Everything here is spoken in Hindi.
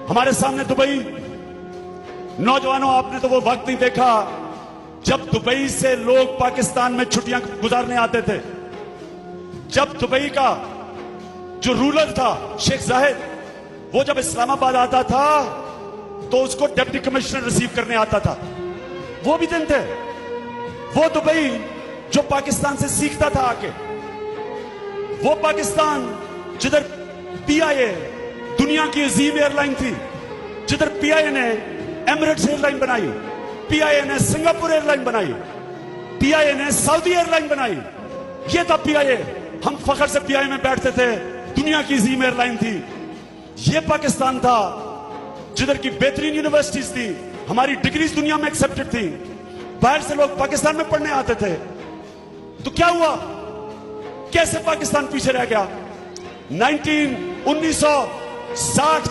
हमारे सामने दुबई। नौजवानों, आपने तो वो वक्त नहीं देखा जब दुबई से लोग पाकिस्तान में छुट्टियां गुजारने आते थे। जब दुबई का जो रूलर था शेख जाहिद, वो जब इस्लामाबाद आता था तो उसको डिप्टी कमिश्नर रिसीव करने आता था। वो भी दिन थे। वो दुबई जो पाकिस्तान से सीखता था आके, वो पाकिस्तान जिधर पीआईए दुनिया की अजीम एयरलाइन थी, जिधर पीआईए ने एमिरेट्स एयरलाइन बनाई, पीआईए ने सिंगापुर एयरलाइन बनाई, पीआईए ने सऊदी एयरलाइन बनाई। ये था पीआईए। हम फखर से पीआईए में बैठते थे, दुनिया की अजीम एयरलाइन थी। ये पाकिस्तान था जिधर की बेहतरीन यूनिवर्सिटीज थी, हमारी डिग्रीज दुनिया में एक्सेप्टेड थी, बाहर से लोग पाकिस्तान में पढ़ने आते थे। तो क्या हुआ? कैसे पाकिस्तान पीछे रह गया? 1960 की